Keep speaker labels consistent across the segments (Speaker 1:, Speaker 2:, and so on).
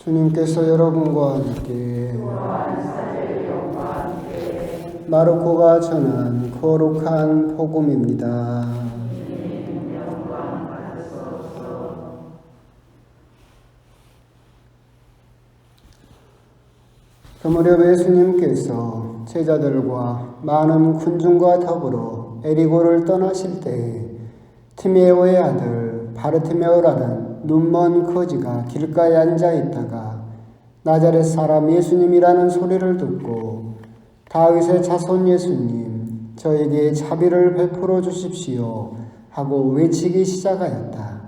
Speaker 1: 주님께서 여러분과 함께 마르코가 전한 거룩한 복음입니다. 그 무렵 예수님께서 제자들과 많은 군중과 더불어 에리고를 떠나실 때에 티메오의 아들 바르티메오라는 눈먼 거지가 길가에 앉아 있다가 나자렛 사람 예수님이라는 소리를 듣고 다윗의 자손 예수님 저에게 자비를 베풀어 주십시오 하고 외치기 시작하였다.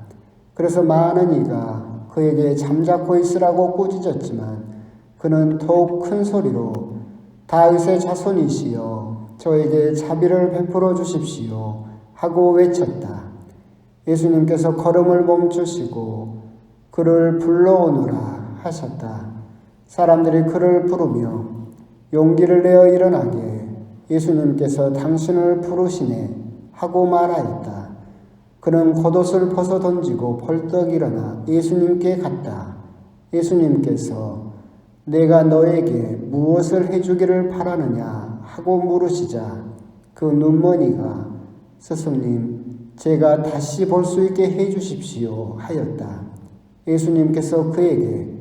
Speaker 1: 그래서 많은 이가 그에게 잠자코 있으라고 꾸짖었지만 그는 더욱 큰 소리로 다윗의 자손이시여 저에게 자비를 베풀어 주십시오 하고 외쳤다. 예수님께서 걸음을 멈추시고 그를 불러오너라 하셨다. 사람들이 그를 부르며 용기를 내어 일어나게 예수님께서 당신을 부르시네 하고 말하였다. 그는 겉옷을 벗어 던지고 벌떡 일어나 예수님께 갔다. 예수님께서 내가 너에게 무엇을 해주기를 바라느냐 하고 물으시자 그 눈머니가 스승님 제가 다시 볼 수 있게 해주십시오 하였다. 예수님께서 그에게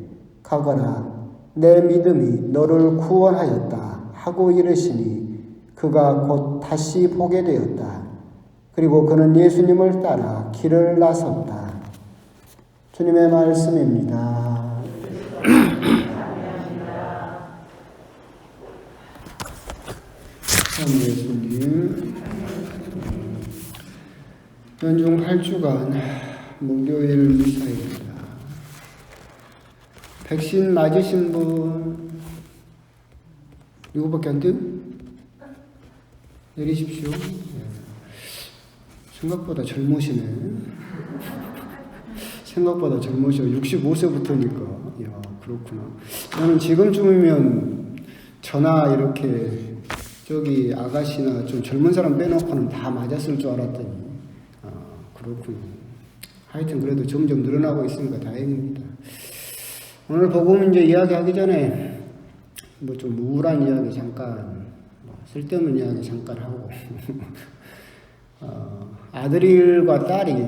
Speaker 1: 가거라 내 믿음이 너를 구원하였다 하고 이르시니 그가 곧 다시 보게 되었다. 그리고 그는 예수님을 따라 길을 나섰다. 주님의 말씀입니다. 예수님 연중 8주간 목요일 미사입니다. 백신 맞으신 분 누구밖에 안 돼요? 내리십시오. 생각보다 젊으시네. 생각보다 젊으셔. 65세부터니까. 야, 그렇구나. 저는 지금쯤이면 저나 이렇게 저기 아가씨나 좀 젊은 사람 빼놓고는 다 맞았을 줄 알았더니 그렇군요. 하여튼 그래도 점점 늘어나고 있으니까 다행입니다. 오늘 복음 이제 이야기하기 전에 뭐 좀 우울한 이야기 잠깐, 쓸데없는 이야기 잠깐 하고 아들과 딸이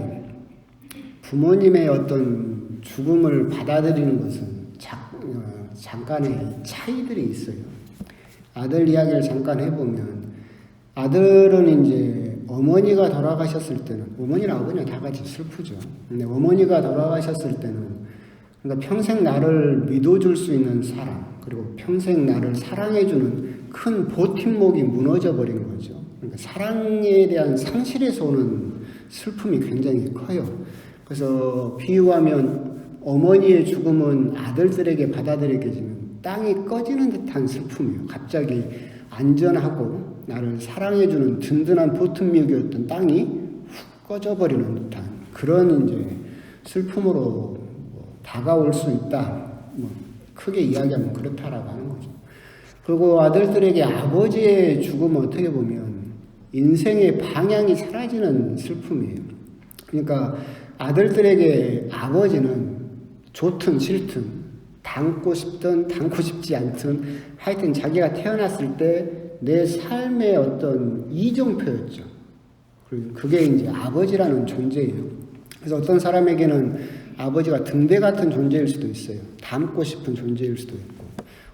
Speaker 1: 부모님의 어떤 죽음을 받아들이는 것은 잠깐의 차이들이 있어요. 아들 이야기를 잠깐 해보면 아들은 이제 어머니가 돌아가셨을 때는 어머니랑 아버지랑 다 같이 슬프죠. 근데 어머니가 돌아가셨을 때는 그러니까 평생 나를 믿어줄 수 있는 사람 그리고 평생 나를 사랑해주는 큰 보팀목이 무너져 버린 거죠. 그러니까 사랑에 대한 상실에서 오는 슬픔이 굉장히 커요. 그래서 비유하면 어머니의 죽음은 아들들에게 받아들여지는 땅이 꺼지는 듯한 슬픔이에요. 갑자기 안전하고 나를 사랑해주는 든든한 보탬목이었던 땅이 훅 꺼져버리는 듯한 그런 이제 슬픔으로 다가올 수 있다. 크게 이야기하면 그렇다라고 하는 거죠. 그리고 아들들에게 아버지의 죽음은 어떻게 보면 인생의 방향이 사라지는 슬픔이에요. 그러니까 아들들에게 아버지는 좋든 싫든 닮고 싶든 닮고 싶지 않든 하여튼 자기가 태어났을 때 내 삶의 어떤 이정표였죠. 그게 이제 아버지라는 존재예요. 그래서 어떤 사람에게는 아버지가 등대 같은 존재일 수도 있어요. 닮고 싶은 존재일 수도 있고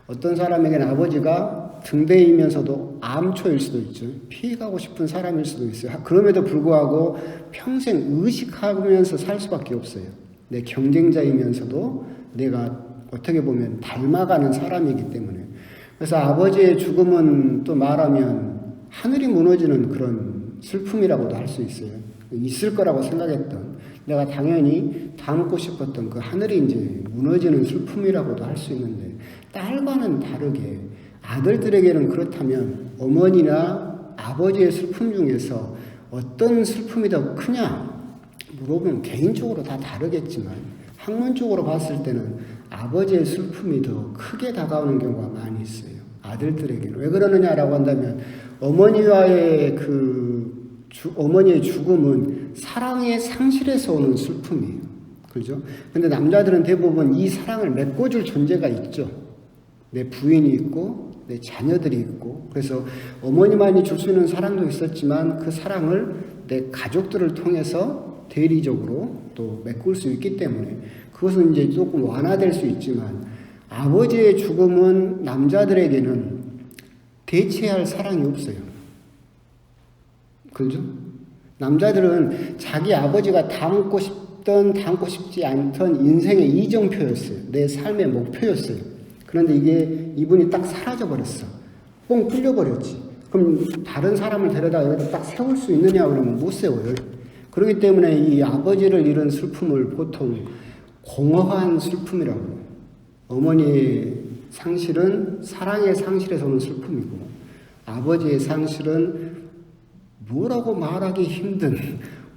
Speaker 1: 어떤 사람에게는 아버지가 등대이면서도 암초일 수도 있죠. 피해가고 싶은 사람일 수도 있어요. 그럼에도 불구하고 평생 의식하면서 살 수밖에 없어요. 내 경쟁자이면서도 내가 어떻게 보면 닮아가는 사람이기 때문에. 그래서 아버지의 죽음은 또 말하면 하늘이 무너지는 그런 슬픔이라고도 할 수 있어요. 있을 거라고 생각했던 내가 당연히 닮고 싶었던 그 하늘이 이제 무너지는 슬픔이라고도 할 수 있는데 딸과는 다르게 아들들에게는 그렇다면 어머니나 아버지의 슬픔 중에서 어떤 슬픔이 더 크냐 물어보면 개인적으로 다 다르겠지만 학문적으로 봤을 때는 아버지의 슬픔이 더 크게 다가오는 경우가 많이 있어요. 아들들에게는. 왜 그러느냐라고 한다면 어머니와의 어머니의 죽음은 사랑의 상실에서 오는 슬픔이에요. 그죠? 근데 남자들은 대부분 이 사랑을 메꿔줄 존재가 있죠. 내 부인이 있고, 내 자녀들이 있고, 그래서 어머니만이 줄 수 있는 사랑도 있었지만 그 사랑을 내 가족들을 통해서 대리적으로 또 메꿀 수 있기 때문에 그것은 이제 조금 완화될 수 있지만 아버지의 죽음은 남자들에게는 대체할 사랑이 없어요. 그죠? 남자들은 자기 아버지가 닮고 싶던 닮고 싶지 않던 인생의 이정표였어요. 내 삶의 목표였어요. 그런데 이게 이분이 딱 사라져버렸어. 뻥 뚫려버렸지. 그럼 다른 사람을 데려다 여기다 딱 세울 수 있느냐 그러면 못 세워요. 그렇기 때문에 이 아버지를 잃은 슬픔을 보통 공허한 슬픔이라고 해요. 어머니의 상실은 사랑의 상실에서 오는 슬픔이고 아버지의 상실은 뭐라고 말하기 힘든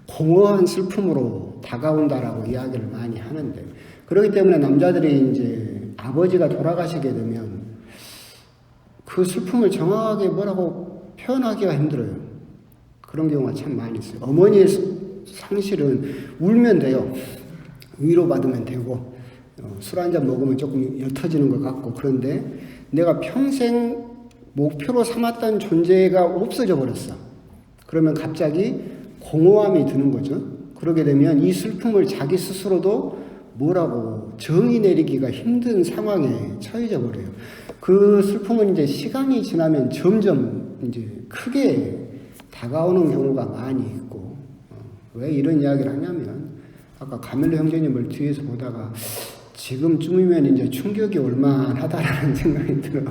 Speaker 1: 공허한 슬픔으로 다가온다라고 이야기를 많이 하는데 그렇기 때문에 남자들이 이제 아버지가 돌아가시게 되면 그 슬픔을 정확하게 뭐라고 표현하기가 힘들어요. 그런 경우가 참 많이 있어요. 어머니의 상실은 울면 돼요. 위로받으면 되고 술 한잔 먹으면 조금 옅어지는 것 같고 그런데 내가 평생 목표로 삼았던 존재가 없어져 버렸어. 그러면 갑자기 공허함이 드는 거죠. 그러게 되면 이 슬픔을 자기 스스로도 뭐라고 정의 내리기가 힘든 상황에 처해져 버려요. 그 슬픔은 이제 시간이 지나면 점점 이제 크게 다가오는 경우가 많이 있고 왜 이런 이야기를 하냐면 아까 가멜로 형제님을 뒤에서 보다가 지금쯤이면 이제 충격이 올만하다라는 생각이 들어.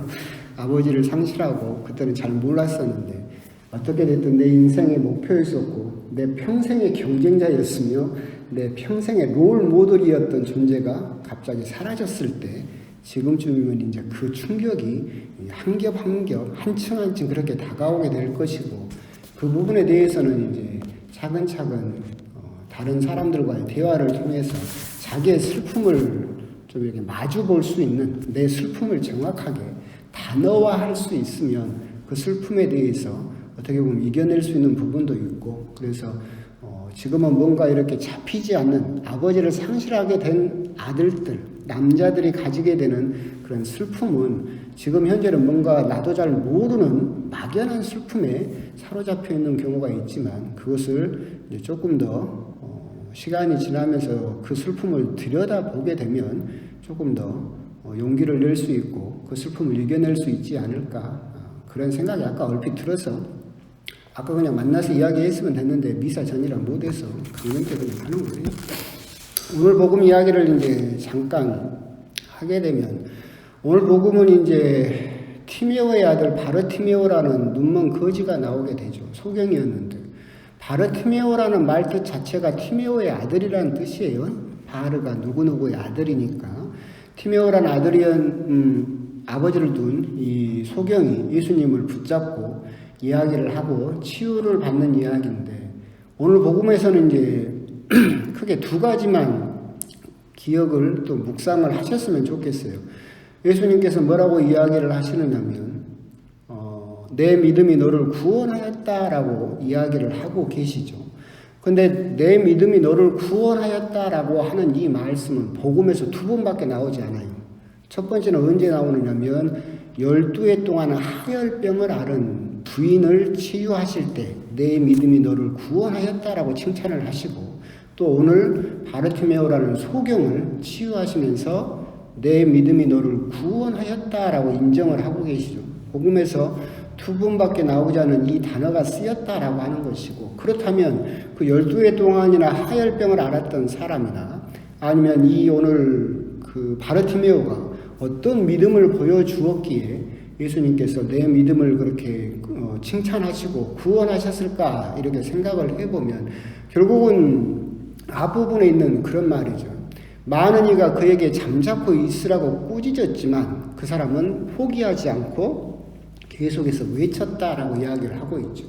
Speaker 1: 아버지를 상실하고 그때는 잘 몰랐었는데 어떻게 됐든 내 인생의 목표였었고 내 평생의 경쟁자였으며 내 평생의 롤 모델이었던 존재가 갑자기 사라졌을 때 지금쯤이면 이제 그 충격이 한 겹 한 겹, 한층 한층 그렇게 다가오게 될 것이고 그 부분에 대해서는 이제 차근차근 다른 사람들과의 대화를 통해서 자기의 슬픔을 좀 이렇게 마주 볼 수 있는 내 슬픔을 정확하게 단어화할 수 있으면 그 슬픔에 대해서 어떻게 보면 이겨낼 수 있는 부분도 있고 그래서 지금은 뭔가 이렇게 잡히지 않는 아버지를 상실하게 된 아들들, 남자들이 가지게 되는 그런 슬픔은 지금 현재는 뭔가 나도 잘 모르는 막연한 슬픔에 사로잡혀 있는 경우가 있지만 그것을 이제 조금 더 시간이 지나면서 그 슬픔을 들여다보게 되면 조금 더 용기를 낼 수 있고 그 슬픔을 이겨낼 수 있지 않을까 그런 생각이 아까 얼핏 들어서 아까 그냥 만나서 이야기했으면 됐는데 미사 전이라 못해서 강연 때 그냥 하는 거예요. 오늘 복음 이야기를 이제 잠깐 하게 되면 오늘 복음은 이제 티메오의 아들 바르티메오라는 눈먼 거지가 나오게 되죠. 소경이었는데 바르티메오라는 말 뜻 자체가 티메오의 아들이라는 뜻이에요. 바르가 누구누구의 아들이니까 티메오라는 아버지를 둔 이 소경이 예수님을 붙잡고 이야기를 하고 치유를 받는 이야기인데 오늘 복음에서는 이제 크게 두 가지만 기억을 또 묵상을 하셨으면 좋겠어요. 예수님께서 뭐라고 이야기를 하시느냐면 내 믿음이 너를 구원하였다라고 이야기를 하고 계시죠. 근데 내 믿음이 너를 구원하였다라고 하는 이 말씀은 복음에서 두 번밖에 나오지 않아요. 첫 번째는 언제 나오느냐면 12해 동안 하혈병을 앓은 부인을 치유하실 때 내 믿음이 너를 구원하였다라고 칭찬을 하시고 또 오늘 바르티메오라는 소경을 치유하시면서 내 믿음이 너를 구원하였다라고 인정을 하고 계시죠. 복음에서 두 번밖에 나오지 않은 이 단어가 쓰였다라고 하는 것이고 그렇다면 그 12해 동안이나 하혈병을 앓았던 사람이나 아니면 이 오늘 그 바르티메오가 어떤 믿음을 보여주었기에 예수님께서 내 믿음을 그렇게 칭찬하시고 구원하셨을까 이렇게 생각을 해보면 결국은 앞부분에 있는 그런 말이죠. 많은 이가 그에게 잠자코 있으라고 꾸짖었지만 그 사람은 포기하지 않고 계속해서 외쳤다라고 이야기를 하고 있죠.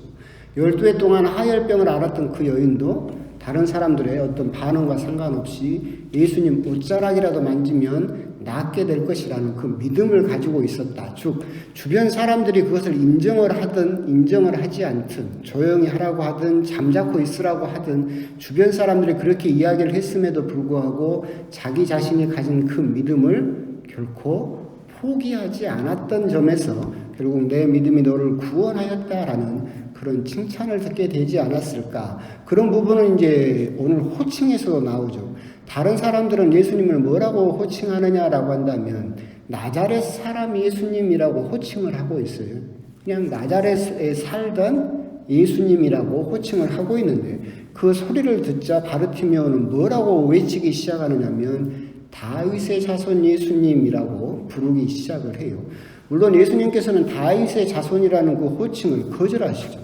Speaker 1: 12해 동안 하혈병을 앓았던 그 여인도 다른 사람들의 어떤 반응과 상관없이 예수님 옷자락이라도 만지면 낫게 될 것이라는 그 믿음을 가지고 있었다. 즉 주변 사람들이 그것을 인정을 하든 인정을 하지 않든 조용히 하라고 하든 잠자코 있으라고 하든 주변 사람들이 그렇게 이야기를 했음에도 불구하고 자기 자신이 가진 그 믿음을 결코 포기하지 않았던 점에서 결국 내 믿음이 너를 구원하였다라는 그런 칭찬을 듣게 되지 않았을까. 그런 부분은 이제 오늘 호칭에서도 나오죠. 다른 사람들은 예수님을 뭐라고 호칭하느냐라고 한다면 나자렛 사람 예수님이라고 호칭을 하고 있어요. 그냥 나자렛에 살던 예수님이라고 호칭을 하고 있는데 그 소리를 듣자 바르티메오는 뭐라고 외치기 시작하느냐면 다윗의 자손 예수님이라고 부르기 시작을 해요. 물론 예수님께서는 다윗의 자손이라는 그 호칭을 거절하시죠.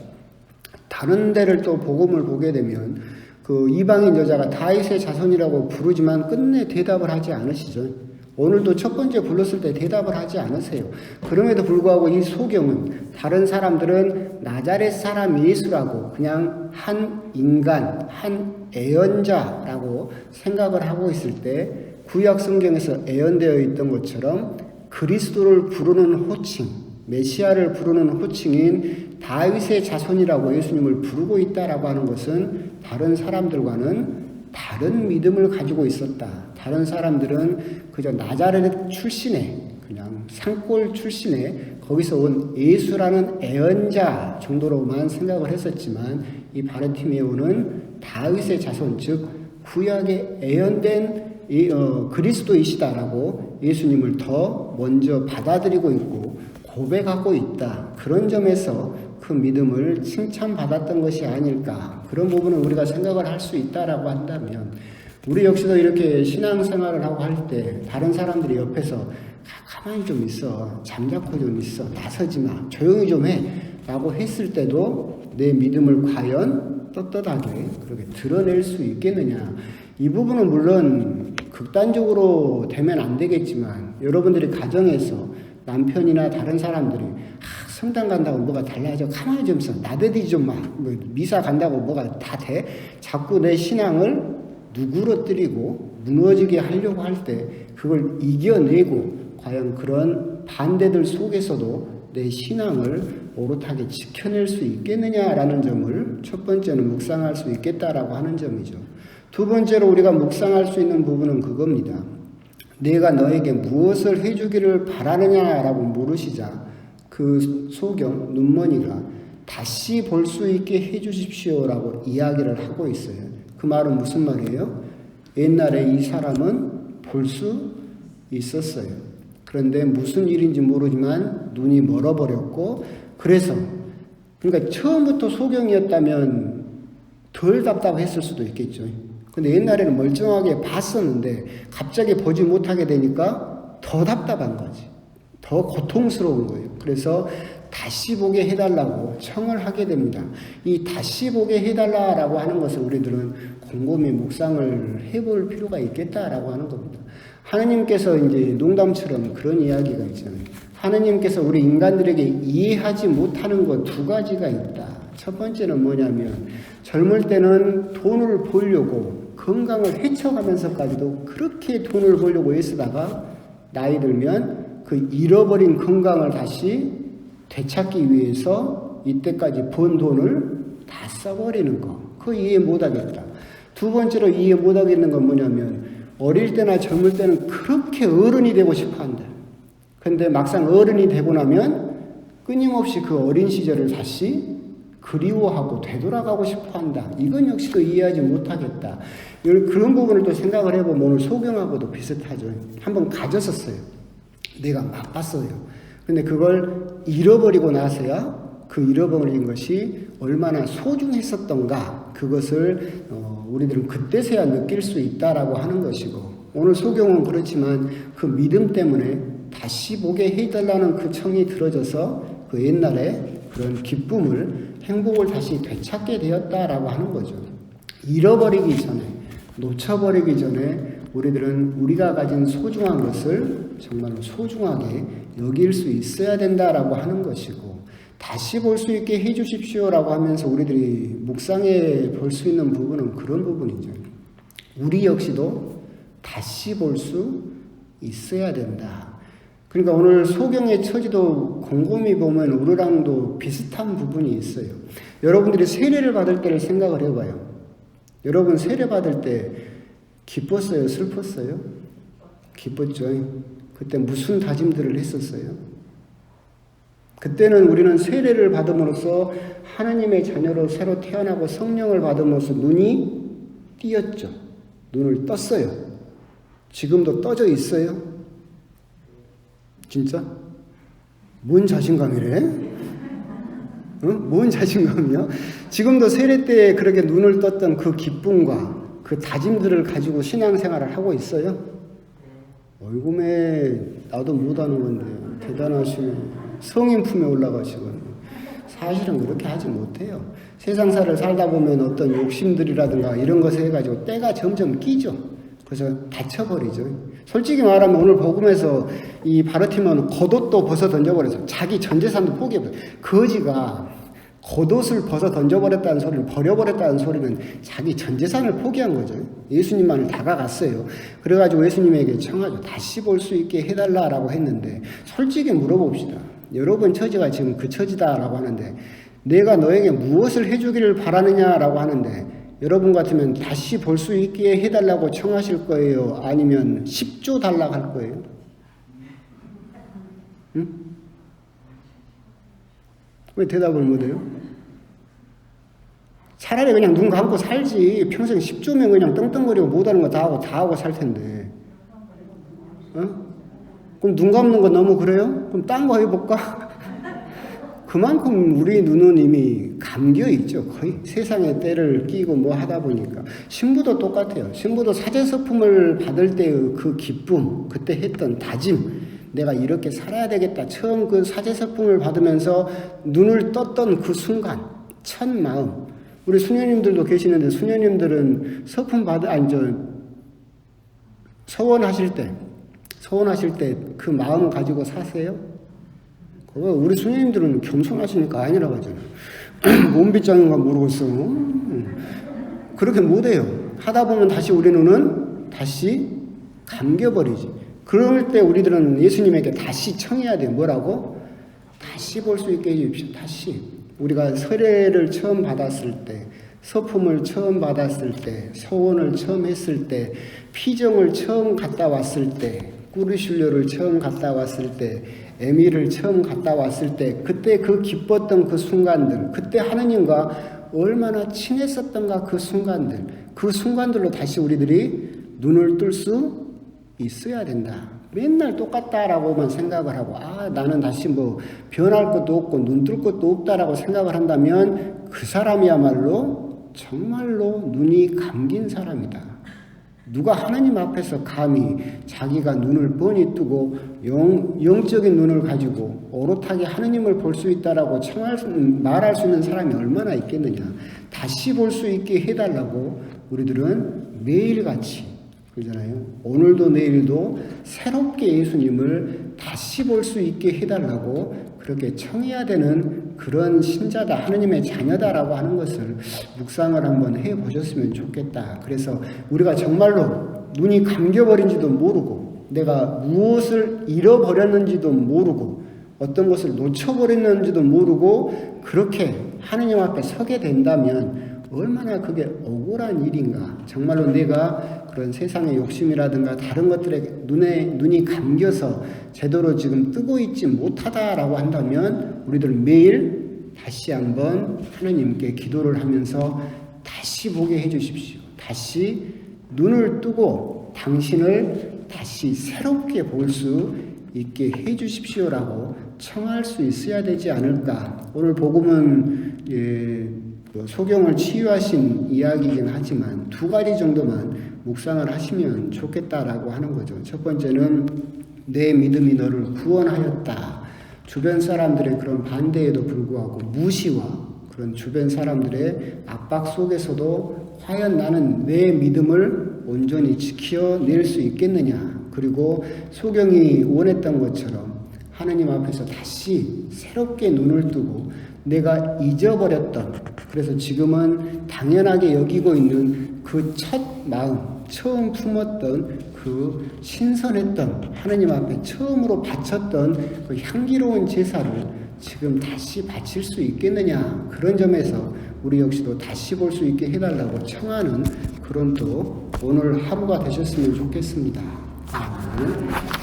Speaker 1: 다른 데를 또 복음을 보게 되면 그 이방인 여자가 다윗의 자손이라고 부르지만 끝내 대답을 하지 않으시죠. 오늘도 첫 번째 불렀을 때 대답을 하지 않으세요. 그럼에도 불구하고 이 소경은 다른 사람들은 나자렛 사람 예수라고 그냥 한 인간, 한 애언자라고 생각을 하고 있을 때 구약 성경에서 애언되어 있던 것처럼 그리스도를 부르는 호칭, 메시아를 부르는 호칭인 다윗의 자손이라고 예수님을 부르고 있다라고 하는 것은 다른 사람들과는 다른 믿음을 가지고 있었다. 다른 사람들은 그저 나자렛 출신의 그냥 산골 출신의 거기서 온 예수라는 애언자 정도로만 생각을 했었지만 이 바르티메오는 다윗의 자손 즉 구약에 애언된 그리스도이시다라고 예수님을 더 먼저 받아들이고 있고 고백하고 있다. 그런 점에서 그 믿음을 칭찬받았던 것이 아닐까. 그런 부분을 우리가 생각을 할 수 있다라고 한다면 우리 역시도 이렇게 신앙생활을 하고 할 때 다른 사람들이 옆에서 가만히 좀 있어. 잠자코 좀 있어. 나서지 마. 조용히 좀 해. 라고 했을 때도 내 믿음을 과연 떳떳하게 그렇게 드러낼 수 있겠느냐. 이 부분은 물론 극단적으로 되면 안 되겠지만 여러분들이 가정에서 남편이나 다른 사람들이 성당 간다고 뭐가 달라져 가만히 좀 있어 나대지 좀 마 미사 간다고 뭐가 다 돼 자꾸 내 신앙을 누그러뜨리고 무너지게 하려고 할 때 그걸 이겨내고 과연 그런 반대들 속에서도 내 신앙을 오롯하게 지켜낼 수 있겠느냐라는 점을 첫 번째는 묵상할 수 있겠다라고 하는 점이죠. 두 번째로 우리가 묵상할 수 있는 부분은 그겁니다. 내가 너에게 무엇을 해주기를 바라느냐라고 물으시자 그 소경 눈머니가 다시 볼 수 있게 해주십시오라고 이야기를 하고 있어요. 그 말은 무슨 말이에요? 옛날에 이 사람은 볼 수 있었어요. 그런데 무슨 일인지 모르지만 눈이 멀어버렸고 그래서 그러니까 처음부터 소경이었다면 덜 답답했을 수도 있겠죠. 근데 옛날에는 멀쩡하게 봤었는데 갑자기 보지 못하게 되니까 더 답답한 거지. 더 고통스러운 거예요. 그래서 다시 보게 해달라고 청을 하게 됩니다. 이 다시 보게 해달라고 하는 것을 우리들은 곰곰이 묵상을 해볼 필요가 있겠다라고 하는 겁니다. 하느님께서 이제 농담처럼 그런 이야기가 있잖아요. 하느님께서 우리 인간들에게 이해하지 못하는 것 두 가지가 있다. 첫 번째는 뭐냐면 젊을 때는 돈을 벌려고 건강을 해쳐가면서까지도 그렇게 돈을 벌려고 애쓰다가 나이 들면 그 잃어버린 건강을 다시 되찾기 위해서 이때까지 번 돈을 다 써버리는 거. 그거 이해 못하겠다. 두 번째로 이해 못하겠는 건 뭐냐면 어릴 때나 젊을 때는 그렇게 어른이 되고 싶어 한다. 근데 막상 어른이 되고 나면 끊임없이 그 어린 시절을 다시 그리워하고 되돌아가고 싶어 한다. 이건 역시도 이해하지 못하겠다. 그런 부분을 또 생각을 해보면 오늘 소경하고도 비슷하죠. 한번 가졌었어요. 내가 맛봤어요. 근데 그걸 잃어버리고 나서야 그 잃어버린 것이 얼마나 소중했었던가 그것을 우리들은 그때서야 느낄 수 있다라고 하는 것이고 오늘 소경은 그렇지만 그 믿음 때문에 다시 보게 해달라는 그 청이 들어져서 그 옛날에 그런 기쁨을 행복을 다시 되찾게 되었다라고 하는 거죠. 잃어버리기 전에 놓쳐버리기 전에 우리들은 우리가 가진 소중한 것을 정말로 소중하게 여길 수 있어야 된다라고 하는 것이고 다시 볼 수 있게 해주십시오라고 하면서 우리들이 묵상해 볼 수 있는 부분은 그런 부분이죠. 우리 역시도 다시 볼 수 있어야 된다. 그러니까 오늘 소경의 처지도 곰곰이 보면 우리랑도 비슷한 부분이 있어요. 여러분들이 세례를 받을 때를 생각을 해봐요. 여러분 세례 받을 때 기뻤어요? 슬펐어요? 기뻤죠. 그때 무슨 다짐들을 했었어요? 그때는 우리는 세례를 받음으로써 하나님의 자녀로 새로 태어나고 성령을 받음으로써 눈이 띄었죠. 눈을 떴어요. 지금도 떠져 있어요? 진짜? 뭔 자신감이래? 뭔 자신감이요? 지금도 세례 때 그렇게 눈을 떴던 그 기쁨과 그 다짐들을 가지고 신앙생활을 하고 있어요? 어이구매 나도 못하는 건데 대단하시네. 성인 품에 올라가시고 사실은 그렇게 하지 못해요. 세상사를 살다 보면 어떤 욕심들이라든가 이런 것에 해가지고 때가 점점 끼죠. 그래서 다쳐버리죠. 솔직히 말하면 오늘 복음에서 이 바르티마는 겉옷도 벗어 던져버려서 자기 전 재산도 포기해버려요. 거지가 겉옷을 벗어 던져버렸다는 소리는, 버려버렸다는 소리는 자기 전 재산을 포기한 거죠. 예수님만을 다가갔어요. 그래가지고 예수님에게 청하죠. 다시 볼 수 있게 해달라라고 했는데 솔직히 물어봅시다. 여러분 처지가 지금 그 처지다라고 하는데 내가 너에게 무엇을 해주기를 바라느냐라고 하는데 여러분 같으면 다시 볼 수 있게 해달라고 청하실 거예요? 아니면 10조 달라고 할 거예요? 응? 왜 대답을 못해요? 차라리 그냥 눈 감고 살지. 평생 10조면 그냥 떵떵거리고 못하는 거 다 하고 살 텐데. 어? 그럼 눈 감는 거 너무 그래요? 그럼 딴 거 해볼까? 그만큼 우리 눈은 이미 감겨 있죠. 거의 세상의 때를 끼고 뭐 하다 보니까. 신부도 똑같아요. 신부도 사제서품을 받을 때의 그 기쁨, 그때 했던 다짐, 내가 이렇게 살아야 되겠다. 처음 그 사제서품을 받으면서 눈을 떴던 그 순간, 첫 마음. 우리 수녀님들도 계시는데 수녀님들은 서품 서원하실 때 그 마음 가지고 사세요? 우리 수녀님들은 겸손하시니까 아니라고 하잖아요. 뭔 빗장인가 모르겠어. 그렇게 못해요. 하다 보면 다시 우리 눈은 다시 감겨버리지. 그럴 때 우리들은 예수님에게 다시 청해야 돼요. 뭐라고? 다시 볼 수 있게 해주십시오. 다시. 우리가 세례를 처음 받았을 때, 서품을 처음 받았을 때, 서원을 처음 했을 때, 피정을 처음 갔다 왔을 때, 꾸르실료를 처음 갔다 왔을 때, 에미를 처음 갔다 왔을 때, 그때 그 기뻤던 그 순간들, 그때 하느님과 얼마나 친했었던가 그 순간들로 다시 우리들이 눈을 뜰 수 있어야 된다. 맨날 똑같다라고만 생각을 하고, 나는 다시 뭐 변할 것도 없고 눈 뜰 것도 없다라고 생각을 한다면 그 사람이야말로 정말로 눈이 감긴 사람이다. 누가 하나님 앞에서 감히 자기가 눈을 뻔히 뜨고 영적인 눈을 가지고 오롯하게 하느님을 볼 수 있다라고 말할 수 있는 사람이 얼마나 있겠느냐. 다시 볼 수 있게 해달라고 우리들은 매일같이, 그러잖아요. 오늘도 내일도 새롭게 예수님을 다시 볼 수 있게 해달라고 그렇게 청해야 되는 그런 신자다, 하느님의 자녀다라고 하는 것을 묵상을 한번 해보셨으면 좋겠다. 그래서 우리가 정말로 눈이 감겨버린지도 모르고 내가 무엇을 잃어버렸는지도 모르고 어떤 것을 놓쳐버렸는지도 모르고 그렇게 하느님 앞에 서게 된다면 얼마나 그게 억울한 일인가. 정말로 내가 그런 세상의 욕심이라든가 다른 것들에 눈이 감겨서 제대로 지금 뜨고 있지 못하다라고 한다면 우리들 매일 다시 한번 하느님께 기도를 하면서 다시 보게 해주십시오. 다시 눈을 뜨고 당신을 다시 새롭게 볼 수 있게 해주십시오라고 청할 수 있어야 되지 않을까. 오늘 복음은 소경을 치유하신 이야기이긴 하지만 두 가지 정도만 묵상을 하시면 좋겠다라고 하는 거죠. 첫 번째는 내 믿음이 너를 구원하였다. 주변 사람들의 그런 반대에도 불구하고 무시와 그런 주변 사람들의 압박 속에서도 과연 나는 내 믿음을 온전히 지켜낼 수 있겠느냐. 그리고 소경이 원했던 것처럼 하느님 앞에서 다시 새롭게 눈을 뜨고 내가 잊어버렸던, 그래서 지금은 당연하게 여기고 있는 그 첫 마음, 처음 품었던 그 신선했던 하느님 앞에 처음으로 바쳤던 그 향기로운 제사를 지금 다시 바칠 수 있겠느냐, 그런 점에서 우리 역시도 다시 볼 수 있게 해달라고 청하는 그런 또 오늘 하루가 되셨으면 좋겠습니다. 아멘.